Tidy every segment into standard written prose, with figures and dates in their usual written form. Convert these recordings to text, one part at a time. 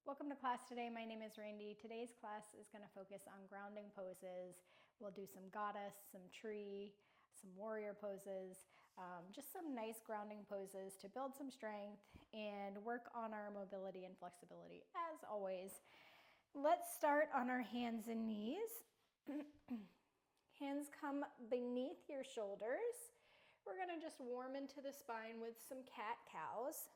Welcome to class today. My name is Randy. Today's class is going to focus on grounding poses. We'll do some goddess, some tree, some warrior poses, just some nice grounding poses to build some strength and work on our mobility and flexibility. As always, let's start on our hands and knees. Hands come beneath your shoulders. We're going to just warm into the spine with some cat-cows.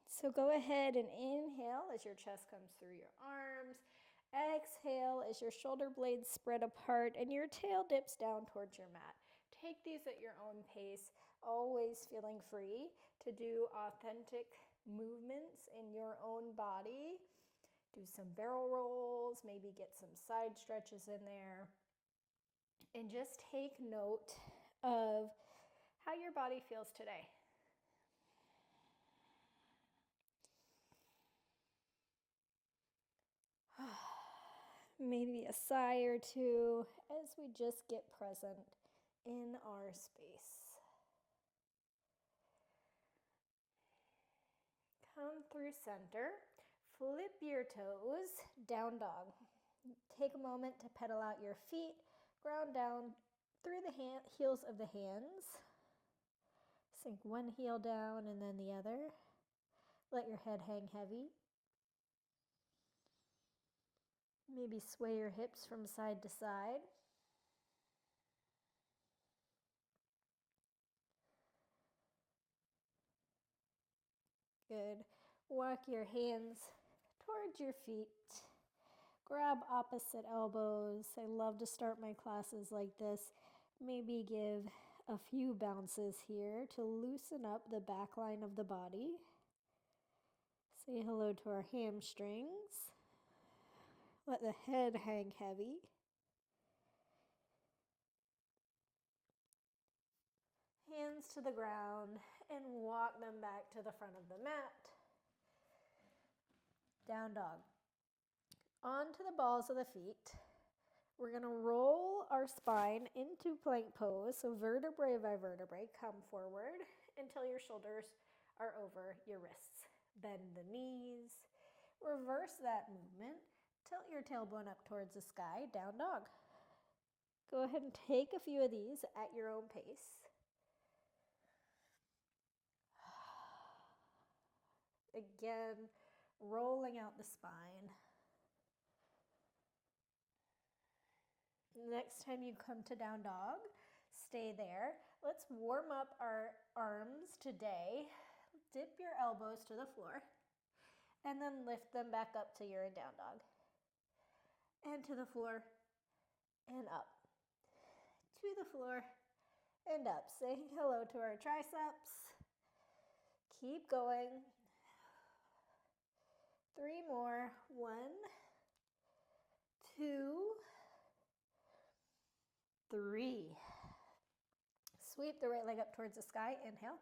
So go ahead and inhale as your chest comes through your arms. Exhale as your shoulder blades spread apart and your tail dips down towards your mat. Take these at your own pace, always feeling free to do authentic movements in your own body. Do some barrel rolls, maybe get some side stretches in there. And just take note of how your body feels today. Maybe a sigh or two as we just get present in our space. Come through center, flip your toes, down dog. Take a moment to pedal out your feet, ground down through the heels of the hands. Sink one heel down and then the other. Let your head hang heavy. Maybe sway your hips from side to side. Good. Walk your hands towards your feet. Grab opposite elbows. I love to start my classes like this. Maybe give a few bounces here to loosen up the back line of the body. Say hello to our hamstrings. Let the head hang heavy. Hands to the ground and walk them back to the front of the mat. Down dog. Onto the balls of the feet. We're going to roll our spine into plank pose. So vertebrae by vertebrae, come forward until your shoulders are over your wrists. Bend the knees. Reverse that movement. Tilt your tailbone up towards the sky, down dog. Go ahead and take a few of these at your own pace. Again, rolling out the spine. Next time you come to down dog, stay there. Let's warm up our arms today. Dip your elbows to the floor and then lift them back up till you're in down dog. And to the floor and up. To the floor and up. Saying hello to our triceps. Keep going. 3 more. 1, 2, 3. Sweep the right leg up towards the sky. Inhale.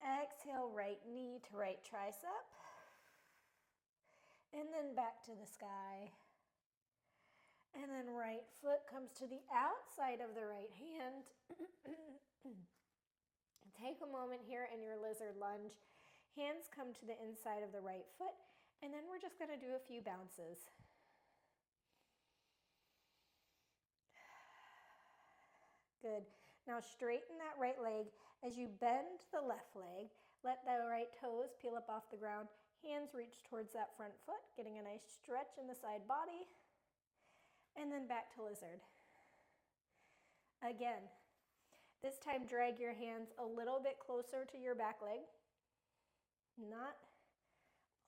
Exhale, right knee to right tricep. And then back to the sky. And then right foot comes to the outside of the right hand. Take a moment here in your lizard lunge. Hands come to the inside of the right foot. And then we're just going to do a few bounces. Good. Now straighten that right leg as you bend the left leg. Let the right toes peel up off the ground. Hands reach towards that front foot, getting a nice stretch in the side body. And then back to lizard. Again, this time drag your hands a little bit closer to your back leg. Not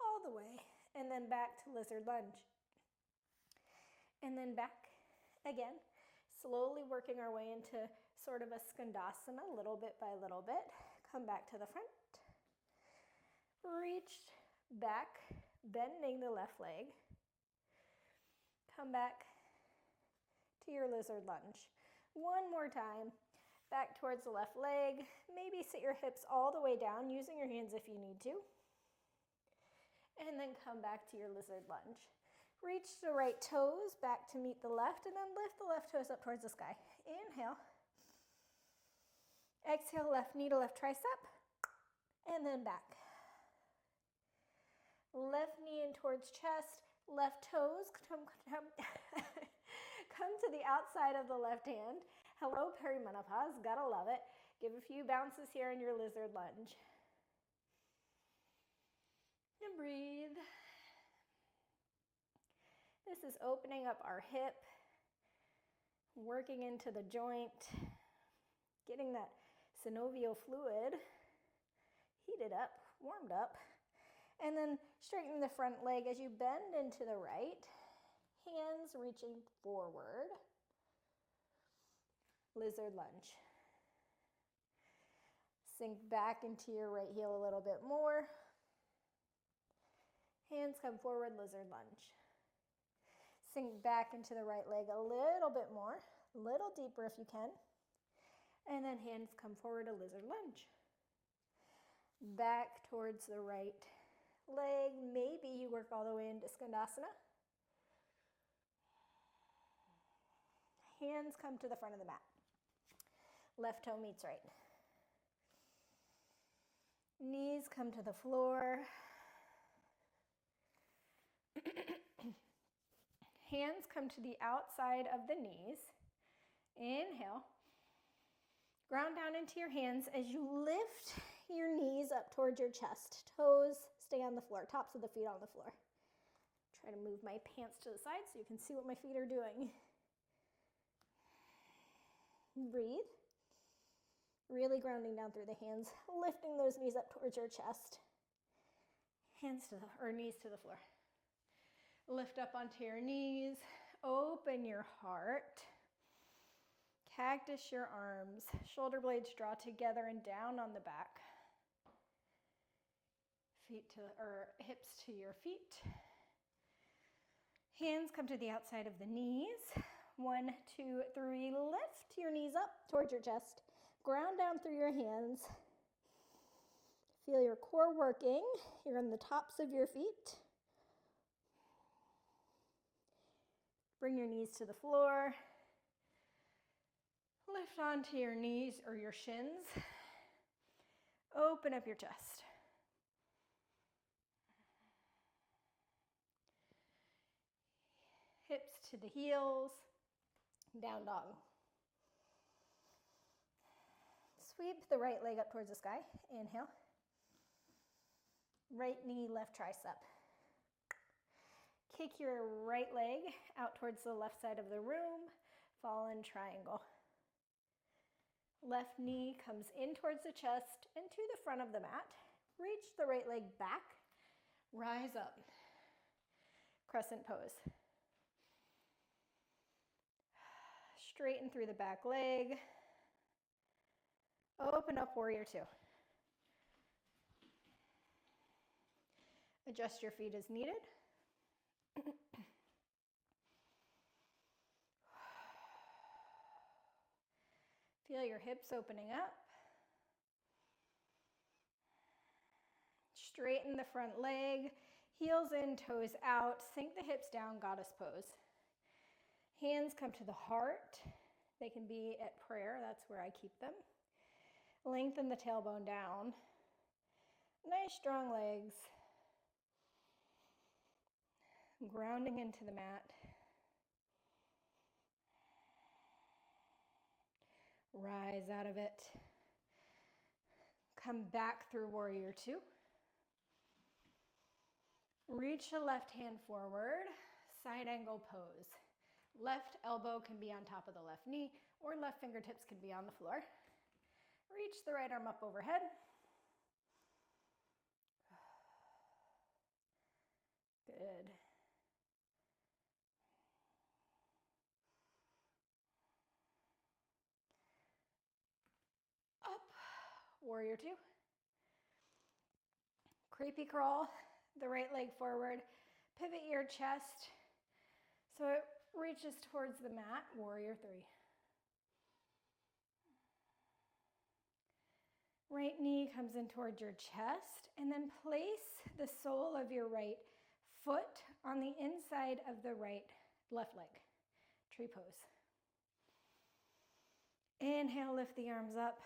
all the way. And then back to lizard lunge. And then back again. Slowly working our way into sort of a skandasana, little bit by little bit. Come back to the front. Reach back, bending the left leg. Come back to your lizard lunge. One more time. Back towards the left leg. Maybe sit your hips all the way down, using your hands if you need to. And then come back to your lizard lunge. Reach the right toes back to meet the left, and then lift the left toes up towards the sky. Inhale. Exhale, left knee to left tricep, and then back. Left knee in towards chest, left toes come to the outside of the left hand. Hello, perimenopause, gotta love it. Give a few bounces here in your lizard lunge. And breathe. This is opening up our hip, working into the joint, getting that synovial fluid heated up, warmed up. And then straighten the front leg as you bend into the right, hands reaching forward. Lizard lunge. Sink back into your right heel a little bit more. Hands come forward, lizard lunge. Sink back into the right leg a little bit more, a little deeper if you can. And then hands come forward, a lizard lunge. Back towards the right leg, maybe you work all the way into Skandasana. Hands come to the front of the mat. Left toe meets right. Knees come to the floor. Hands come to the outside of the knees. Inhale. Ground down into your hands as you lift your knees up towards your chest. Toes stay on the floor, tops of the feet on the floor. Try to move my pants to the side so you can see what my feet are doing. Breathe. Really grounding down through the hands, lifting those knees up towards your chest. Knees to the floor. Lift up onto your knees. Open your heart. Cactus your arms. Shoulder blades draw together and down on the back. Hips to your feet. Hands come to the outside of the knees. 1, 2, 3. Lift your knees up towards your chest. Ground down through your hands. Feel your core working. You're on the tops of your feet. Bring your knees to the floor. Lift onto your knees or your shins. Open up your chest. Hips to the heels. Down dog. Sweep the right leg up towards the sky. Inhale. Right knee, left tricep. Kick your right leg out towards the left side of the room. Fallen triangle. Left knee comes in towards the chest and to the front of the mat. Reach the right leg back. Rise up. Crescent pose. Straighten through the back leg. Open up, warrior two. Adjust your feet as needed. Feel your hips opening up. Straighten the front leg, heels in, toes out. Sink the hips down, goddess pose. Hands come to the heart. They can be at prayer, that's where I keep them. Lengthen the tailbone down. Nice strong legs. Grounding into the mat. Rise out of it. Come back through warrior two. Reach the left hand forward, side angle pose. Left elbow can be on top of the left knee or left fingertips can be on the floor. Reach the right arm up overhead. Good. Up, warrior two. Creepy crawl, the right leg forward. Pivot your chest so it reaches towards the mat, warrior three. Right knee comes in towards your chest, and then place the sole of your right foot on the inside of the left leg. Tree pose. Inhale, lift the arms up.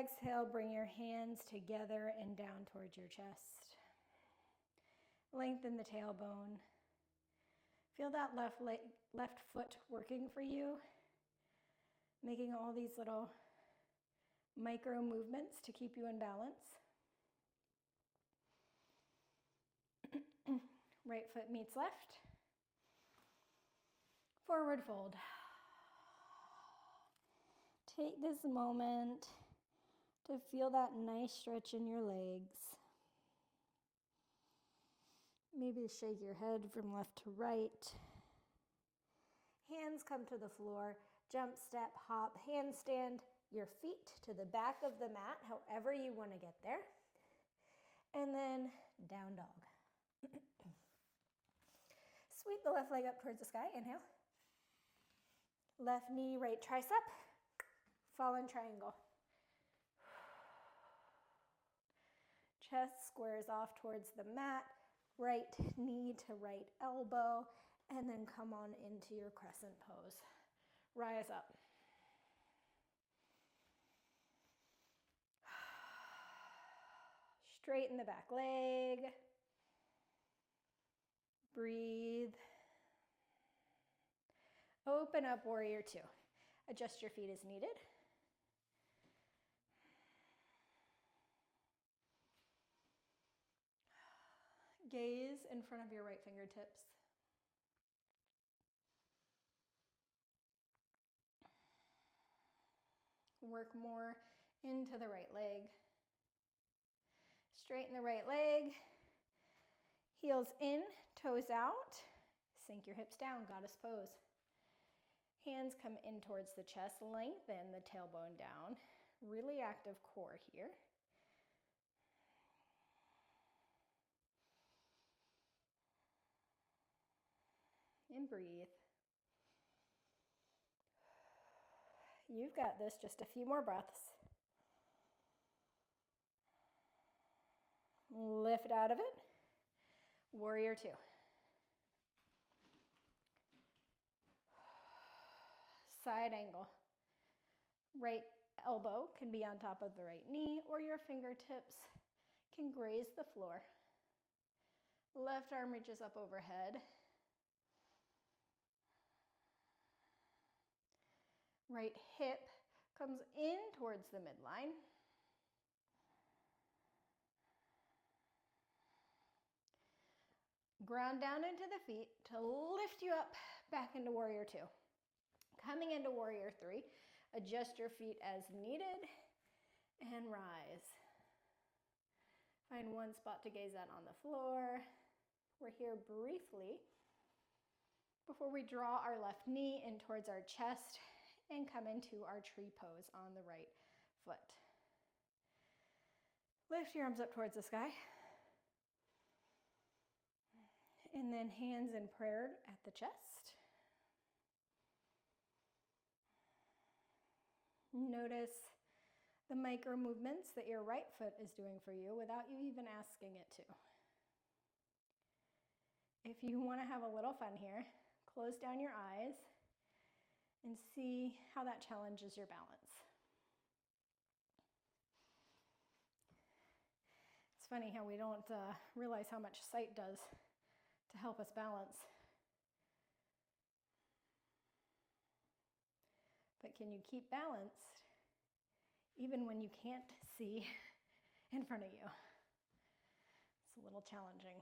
Exhale, bring your hands together and down towards your chest. Lengthen the tailbone. Feel that left foot working for you, making all these little micro movements to keep you in balance. Right foot meets left. Forward fold. Take this moment to feel that nice stretch in your legs. Maybe shake your head from left to right. Hands come to the floor. Jump, step, hop, handstand your feet to the back of the mat, however you want to get there. And then down dog. Sweep the left leg up towards the sky. Inhale. Left knee, right tricep. Fallen triangle. Chest squares off towards the mat. Right knee to right elbow. And then come on into your crescent pose. Rise up. Straighten the back leg. Breathe. Open up, warrior two. Adjust your feet as needed. Gaze in front of your right fingertips. Work more into the right leg. Straighten the right leg. Heels in, toes out. Sink your hips down, goddess pose. Hands come in towards the chest. Lengthen the tailbone down. Really active core here. And breathe. You've got this, just a few more breaths. Lift out of it. Warrior two. Side angle. Right elbow can be on top of the right knee, or your fingertips can graze the floor. Left arm reaches up overhead. Right hip comes in towards the midline. Ground down into the feet to lift you up back into warrior two. Coming into warrior three, adjust your feet as needed and rise. Find one spot to gaze at on the floor. We're here briefly before we draw our left knee in towards our chest and come into our tree pose on the right foot. Lift your arms up towards the sky. And then hands in prayer at the chest. Notice the micro movements that your right foot is doing for you without you even asking it to. If you want to have a little fun here, close down your eyes and see how that challenges your balance. It's funny how we don't realize how much sight does to help us balance. But can you keep balanced even when you can't see in front of you? It's a little challenging.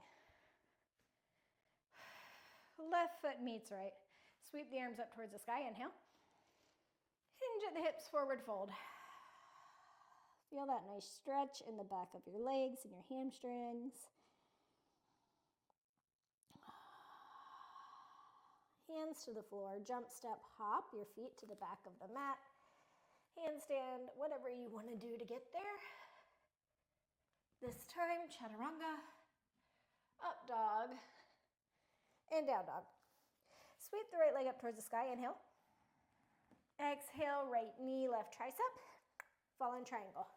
Left foot meets right. Sweep the arms up towards the sky. Inhale. Hinge at the hips, forward fold. Feel that nice stretch in the back of your legs and your hamstrings. Hands to the floor, jump, step, hop your feet to the back of the mat. Handstand, whatever you want to do to get there. This time, chaturanga, up dog, and down dog. Sweep the right leg up towards the sky, inhale. Exhale, right knee, left tricep, fallen triangle.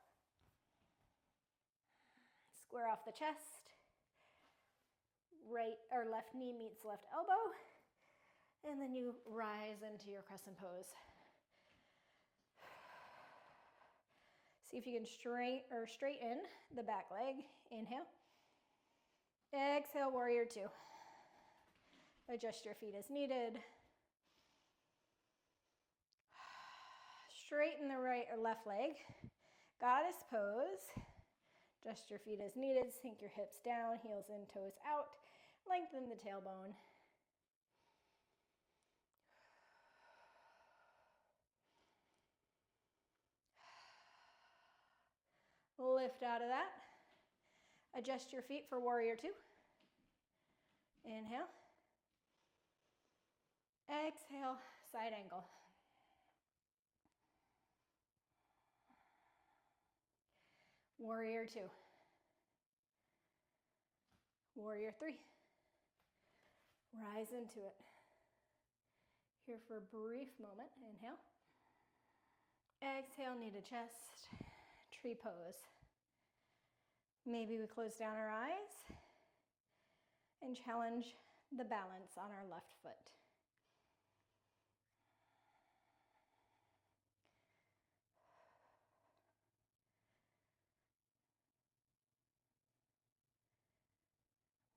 Square off the chest. Right or left knee meets left elbow. And then you rise into your crescent pose. See if you can straighten the back leg. Inhale. Exhale, warrior two. Adjust your feet as needed. Straighten the right or left leg. Goddess pose. Adjust your feet as needed. Sink your hips down, heels in, toes out. Lengthen the tailbone. Lift out of that. Adjust your feet for warrior two. Inhale. Exhale, side angle. Warrior two. Warrior three. Rise into it. Here for a brief moment. Inhale. Exhale, knee to chest. Tree pose. Maybe we close down our eyes and challenge the balance on our left foot.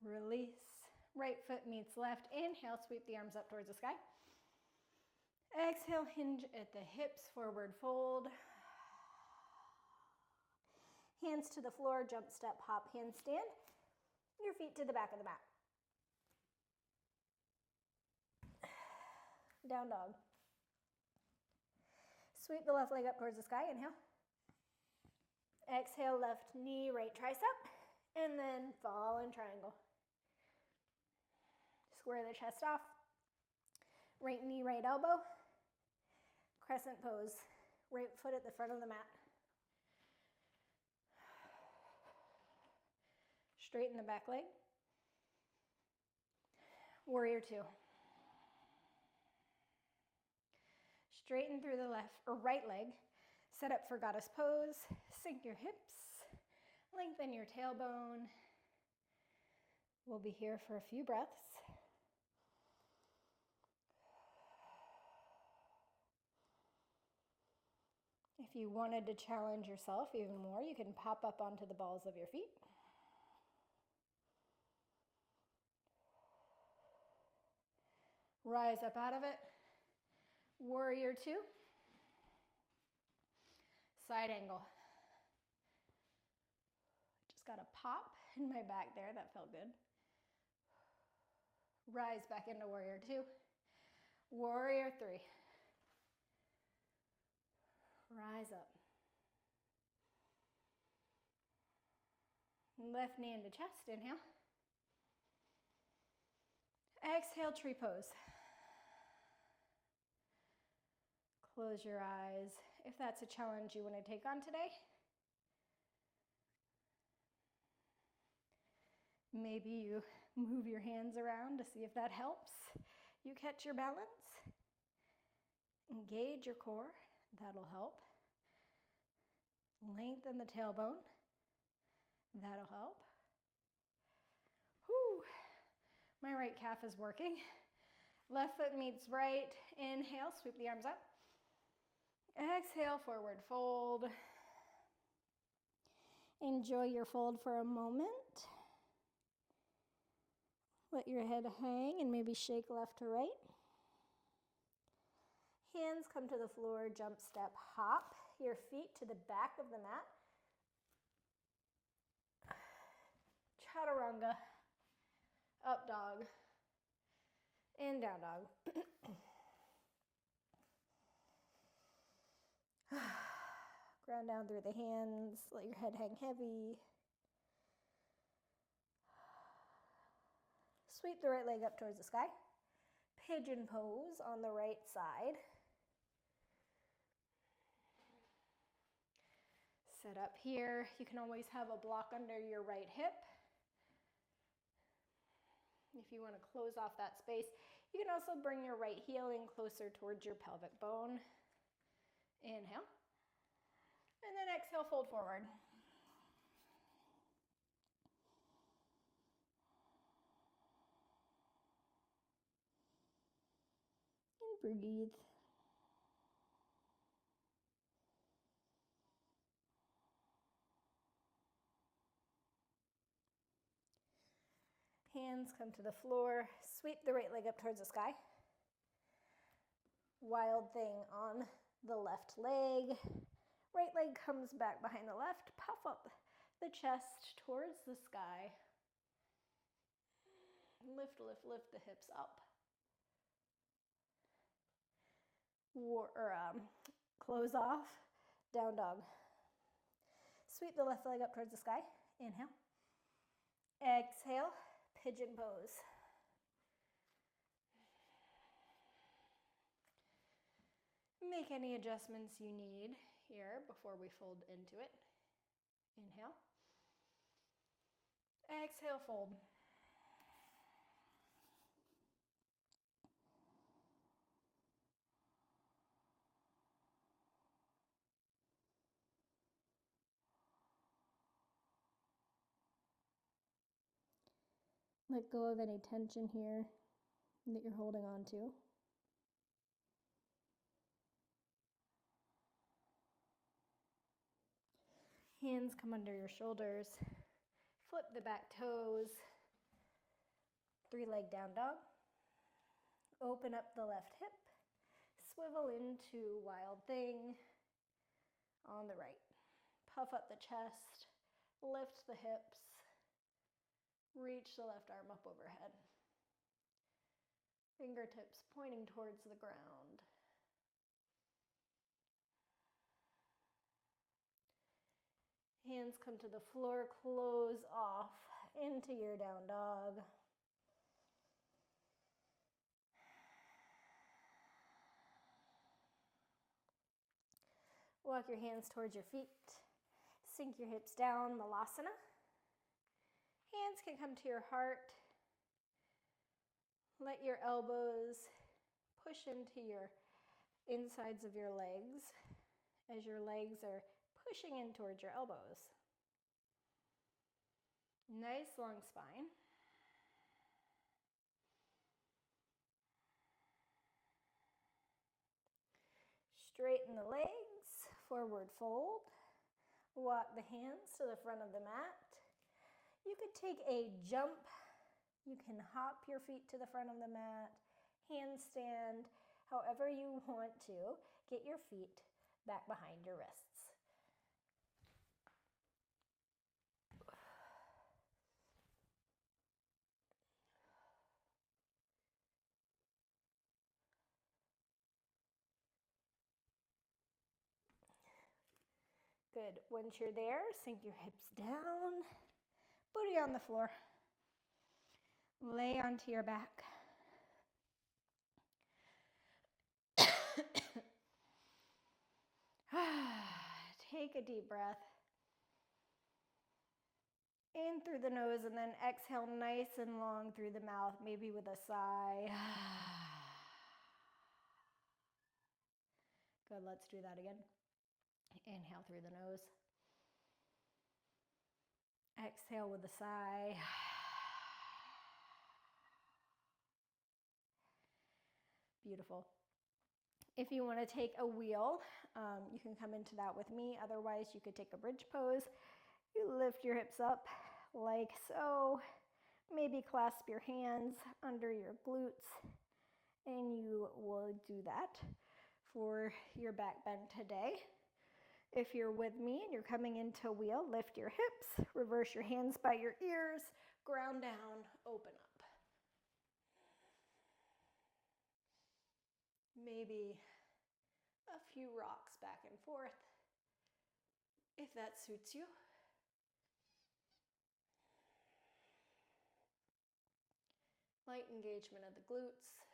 Release. Right foot meets left. Inhale, sweep the arms up towards the sky. Exhale, hinge at the hips, forward fold. Hands to the floor, jump, step, hop, handstand. Your feet to the back of the mat. Down dog. Sweep the left leg up towards the sky. Inhale. Exhale, left knee, right tricep. And then fall in triangle. Square the chest off. Right knee, right elbow. Crescent pose. Right foot at the front of the mat. Straighten the back leg. Warrior two. Straighten through the left or right leg. Set up for goddess pose. Sink your hips. Lengthen your tailbone. We'll be here for a few breaths. If you wanted to challenge yourself even more, you can pop up onto the balls of your feet. Rise up out of it. Warrior two. Side angle. Just got a pop in my back there. That felt good. Rise back into warrior two. Warrior three. Rise up. Left knee into chest. Inhale. Exhale, tree pose. Close your eyes if that's a challenge you want to take on today. Maybe you move your hands around to see if that helps. You catch your balance. Engage your core. That'll help. Lengthen the tailbone. That'll help. Whew. My right calf is working. Left foot meets right. Inhale, sweep the arms up. Exhale, forward fold. Enjoy your fold for a moment. Let your head hang and maybe shake left to right. Hands come to the floor, jump, step, hop. Your feet to the back of the mat. Chaturanga. Up dog. And down dog. Ground down through the hands. Let your head hang heavy. Sweep the right leg up towards the sky. Pigeon pose on the right side. Set up here. You can always have a block under your right hip. If you want to close off that space, you can also bring your right heel in closer towards your pelvic bone. Inhale. And then exhale, fold forward. And breathe. Hands come to the floor. Sweep the right leg up towards the sky. Wild thing on the left leg. Right leg comes back behind the left. Puff up the chest towards the sky. Lift, lift, lift the hips up. Close off, down dog. Sweep the left leg up towards the sky. Inhale. Exhale, pigeon pose. Make any adjustments you need here before we fold into it. Inhale. Exhale, fold. Let go of any tension here that you're holding on to. Hands come under your shoulders. Flip the back toes. 3-leg down dog. Open up the left hip. Swivel into wild thing on the right. Puff up the chest. Lift the hips. Reach the left arm up overhead. Fingertips pointing towards the ground. Hands come to the floor, close off into your down dog. Walk your hands towards your feet. Sink your hips down, Malasana. Hands can come to your heart. Let your elbows push into your insides of your legs as your legs are pushing in towards your elbows. Nice long spine. Straighten the legs, forward fold. Walk the hands to the front of the mat. You could take a jump. You can hop your feet to the front of the mat, handstand, however you want to. Get your feet back behind your wrists. Good. Once you're there, sink your hips down, booty on the floor. Lay onto your back. Take a deep breath. In through the nose and then exhale nice and long through the mouth, maybe with a sigh. Good, let's do that again. Inhale through the nose. Exhale with a sigh. Beautiful. If you want to take a wheel, you can come into that with me. Otherwise, you could take a bridge pose. You lift your hips up like so. Maybe clasp your hands under your glutes, and you will do that for your back bend today. If you're with me and you're coming into wheel, lift your hips, reverse your hands by your ears, ground down, open up. Maybe a few rocks back and forth, if that suits you. Light engagement of the glutes.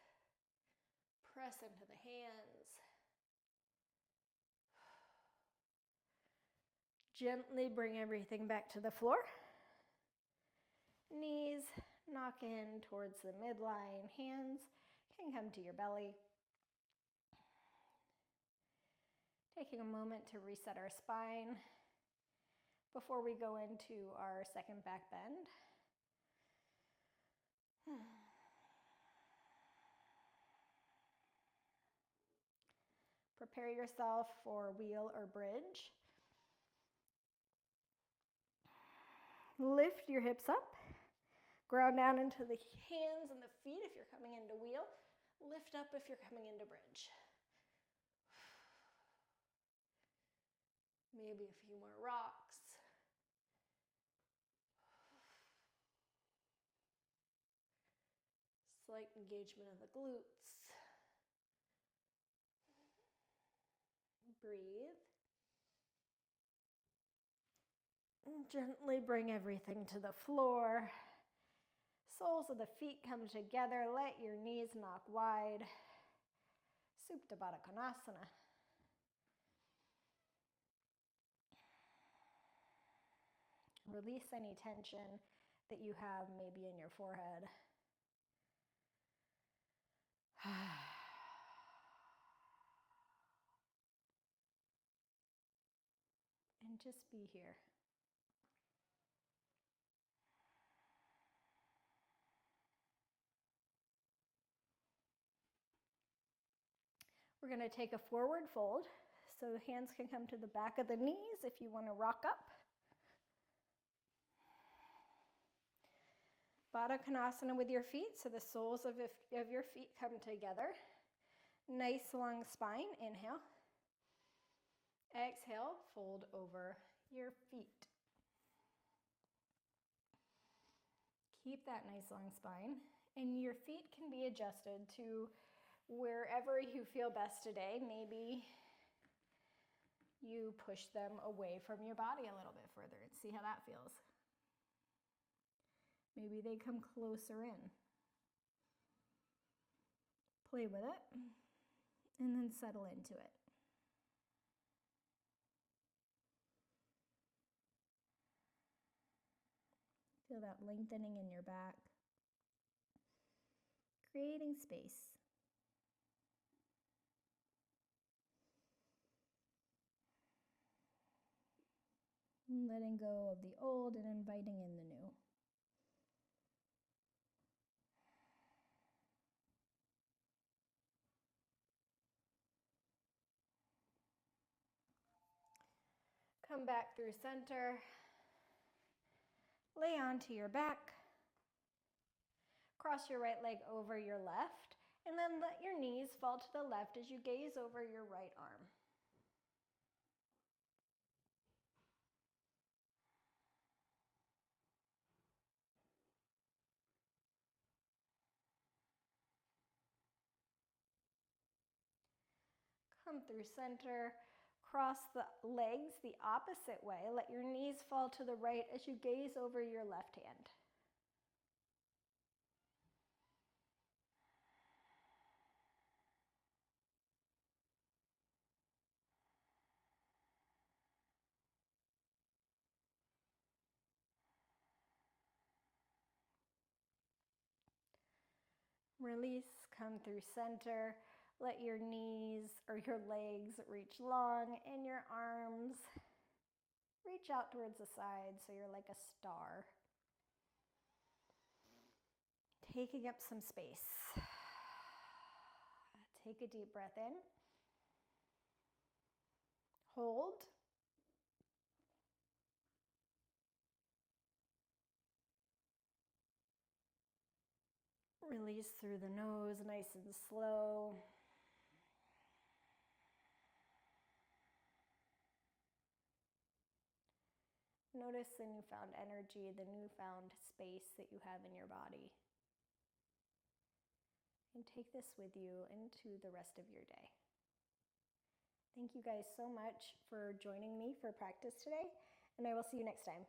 Press into the hands. Gently bring everything back to the floor. Knees knock in towards the midline. Hands can come to your belly. Taking a moment to reset our spine before we go into our second back bend. Prepare yourself for wheel or bridge. Lift your hips up. Ground down into the hands and the feet if you're coming into wheel. Lift up if you're coming into bridge. Maybe a few more rocks. Slight engagement of the glutes. Breathe. And gently bring everything to the floor. Soles of the feet come together. Let your knees knock wide. Supta Baddha Konasana. Release any tension that you have maybe in your forehead. And just be here. We're going to take a forward fold. So the hands can come to the back of the knees if you want to rock up. Baddha Konasana with your feet, so the soles of your feet come together. Nice long spine, inhale. Exhale, fold over your feet. Keep that nice long spine, and your feet can be adjusted to wherever you feel best today. Maybe you push them away from your body a little bit further and see how that feels. Maybe they come closer in. Play with it, and then settle into it. Feel that lengthening in your back, creating space. Letting go of the old and inviting in the new. Come back through center. Lay onto your back. Cross your right leg over your left, and then let your knees fall to the left as you gaze over your right arm. Come through center. Cross the legs the opposite way. Let your knees fall to the right as you gaze over your left hand. Release, come through center. Let your knees or your legs reach long and your arms reach out towards the side so you're like a star. Taking up some space. Take a deep breath in. Hold. Release through the nose, nice and slow. Notice the newfound energy, the newfound space that you have in your body. And take this with you into the rest of your day. Thank you guys so much for joining me for practice today, and I will see you next time.